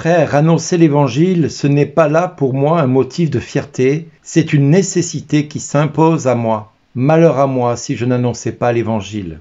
Frère, annoncer l'Évangile, ce n'est pas là pour moi un motif de fierté, c'est une nécessité qui s'impose à moi. Malheur à moi si je n'annonçais pas l'Évangile.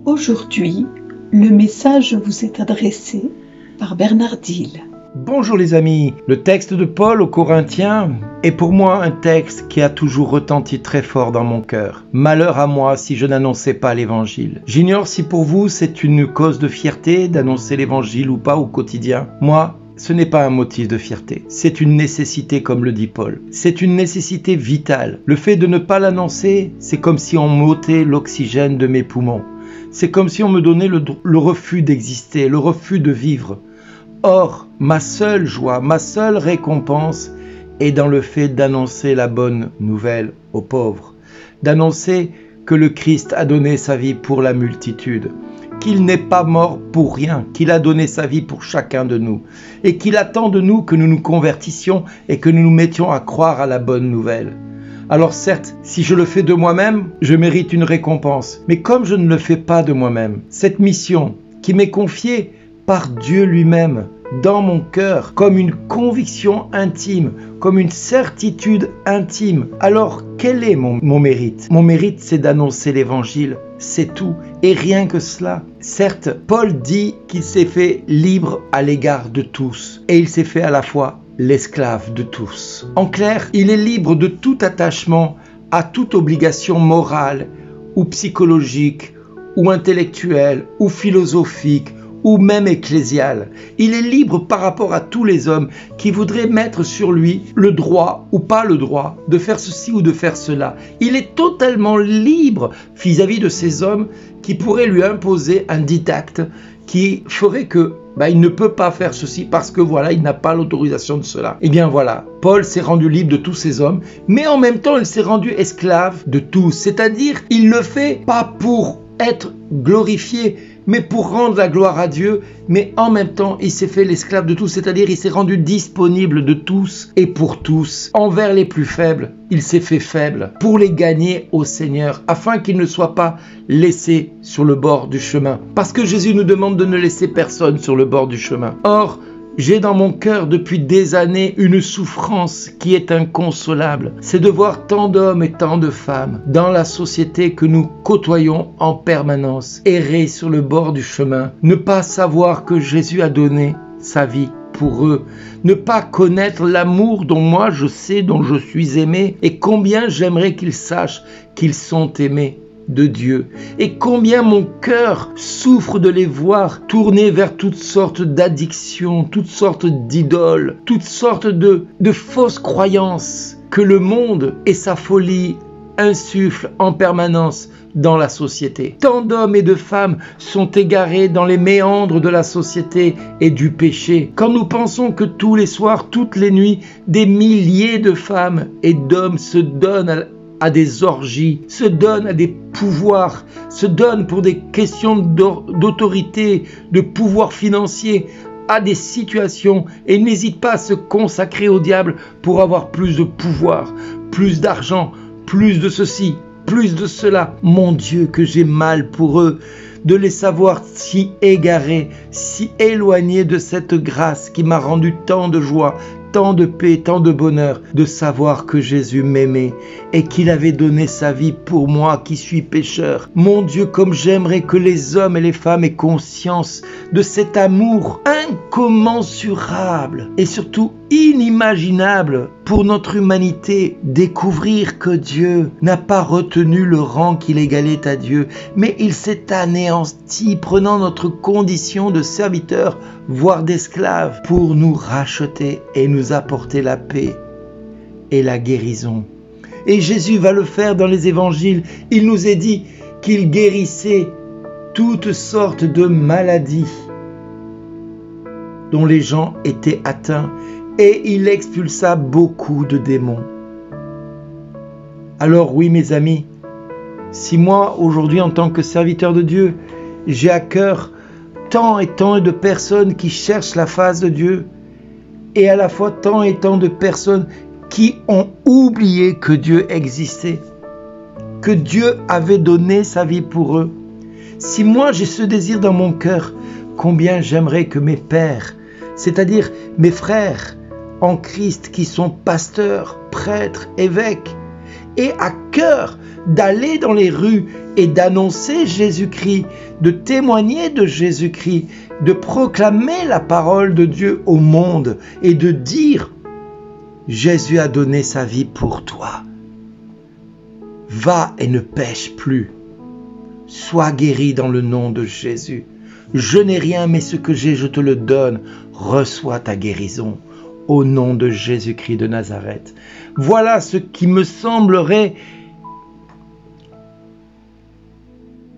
Aujourd'hui, le message vous est adressé par Bernard Dille. Bonjour les amis, le texte de Paul aux Corinthiens est pour moi un texte qui a toujours retenti très fort dans mon cœur. Malheur à moi si je n'annonçais pas l'évangile. J'ignore si pour vous c'est une cause de fierté d'annoncer l'évangile ou pas au quotidien. Moi, ce n'est pas un motif de fierté, c'est une nécessité comme le dit Paul. C'est une nécessité vitale. Le fait de ne pas l'annoncer, c'est comme si on m'ôtait l'oxygène de mes poumons. C'est comme si on me donnait le refus d'exister, le refus de vivre. Or, ma seule joie, ma seule récompense est dans le fait d'annoncer la bonne nouvelle aux pauvres, d'annoncer que le Christ a donné sa vie pour la multitude, qu'il n'est pas mort pour rien, qu'il a donné sa vie pour chacun de nous, et qu'il attend de nous que nous nous convertissions et que nous nous mettions à croire à la bonne nouvelle. Alors certes, si je le fais de moi-même, je mérite une récompense. Mais comme je ne le fais pas de moi-même, cette mission qui m'est confiée par Dieu lui-même, dans mon cœur, comme une conviction intime, comme une certitude intime, alors quel est mon mérite ? Mon mérite, c'est d'annoncer l'évangile, c'est tout, et rien que cela. Certes, Paul dit qu'il s'est fait libre à l'égard de tous, et il s'est fait à la fois l'esclave de tous. En clair, il est libre de tout attachement à toute obligation morale ou psychologique ou intellectuelle ou philosophique ou même ecclésiale. Il est libre par rapport à tous les hommes qui voudraient mettre sur lui le droit ou pas le droit de faire ceci ou de faire cela. Il est totalement libre vis-à-vis de ces hommes qui pourraient lui imposer un didacte qui ferait que il ne peut pas faire ceci parce que voilà, il n'a pas l'autorisation de cela. Et bien voilà, Paul s'est rendu libre de tous ces hommes, mais en même temps, il s'est rendu esclave de tous. C'est-à-dire, il le fait pas pour être glorifié, mais pour rendre la gloire à Dieu, mais en même temps, il s'est fait l'esclave de tous, c'est-à-dire il s'est rendu disponible de tous et pour tous. Envers les plus faibles, il s'est fait faible pour les gagner au Seigneur, afin qu'ils ne soient pas laissés sur le bord du chemin. Parce que Jésus nous demande de ne laisser personne sur le bord du chemin. Or, j'ai dans mon cœur depuis des années une souffrance qui est inconsolable. C'est de voir tant d'hommes et tant de femmes dans la société que nous côtoyons en permanence, errer sur le bord du chemin, ne pas savoir que Jésus a donné sa vie pour eux, ne pas connaître l'amour dont moi je sais, dont je suis aimé, et combien j'aimerais qu'ils sachent qu'ils sont aimés de Dieu, et combien mon cœur souffre de les voir tourner vers toutes sortes d'addictions, toutes sortes d'idoles, toutes sortes de fausses croyances que le monde et sa folie insufflent en permanence dans la société. Tant d'hommes et de femmes sont égarés dans les méandres de la société et du péché. Quand nous pensons que tous les soirs, toutes les nuits, des milliers de femmes et d'hommes se donnent à des orgies, se donnent à des pouvoirs, se donnent pour des questions d'autorité, de pouvoir financier, à des situations et n'hésitent pas à se consacrer au diable pour avoir plus de pouvoir, plus d'argent, plus de ceci, plus de cela. Mon Dieu, que j'ai mal pour eux de les savoir si égarés, si éloignés de cette grâce qui m'a rendu tant de joie, tant de paix, tant de bonheur, de savoir que Jésus m'aimait et qu'il avait donné sa vie pour moi qui suis pécheur. Mon Dieu, comme j'aimerais que les hommes et les femmes aient conscience de cet amour incommensurable et surtout inimaginable pour notre humanité, découvrir que Dieu n'a pas retenu le rang qu'il égalait à Dieu, mais il s'est anéanti, prenant notre condition de serviteur, voire d'esclave, pour nous racheter et nous apporter la paix et la guérison. Et Jésus va le faire dans les évangiles. Il nous est dit qu'il guérissait toutes sortes de maladies. dont les gens étaient atteints et il expulsa beaucoup de démons. Alors oui, mes amis, si moi, aujourd'hui, en tant que serviteur de Dieu, j'ai à cœur tant et tant de personnes qui cherchent la face de Dieu, et à la fois tant et tant de personnes qui ont oublié que Dieu existait, que Dieu avait donné sa vie pour eux. Si moi j'ai ce désir dans mon cœur, combien j'aimerais que mes pères, c'est-à-dire mes frères en Christ qui sont pasteurs, prêtres, évêques, aient à cœur d'aller dans les rues et d'annoncer Jésus-Christ, de témoigner de Jésus-Christ, de proclamer la parole de Dieu au monde et de dire « Jésus a donné sa vie pour toi. Va et ne pêche plus. Sois guéri dans le nom de Jésus. Je n'ai rien, mais ce que j'ai, je te le donne. Reçois ta guérison au nom de Jésus-Christ de Nazareth. » Voilà ce qui me semblerait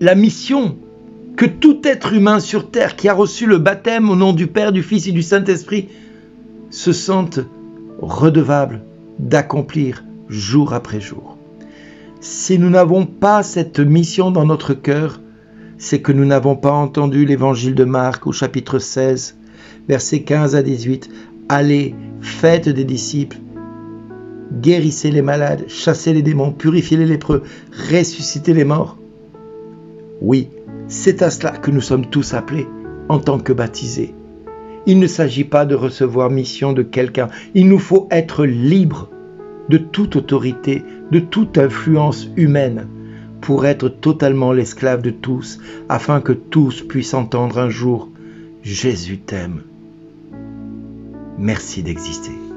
la mission que tout être humain sur terre qui a reçu le baptême au nom du Père, du Fils et du Saint-Esprit se sente redevable d'accomplir jour après jour. Si nous n'avons pas cette mission dans notre cœur, c'est que nous n'avons pas entendu l'évangile de Marc au chapitre 16, versets 15 à 18. Allez, faites des disciples, guérissez les malades, chassez les démons, purifiez les lépreux, ressuscitez les morts. Oui, c'est à cela que nous sommes tous appelés en tant que baptisés. Il ne s'agit pas de recevoir mission de quelqu'un. Il nous faut être libres de toute autorité, de toute influence humaine, pour être totalement l'esclave de tous, afin que tous puissent entendre un jour « Jésus t'aime ». Merci d'exister.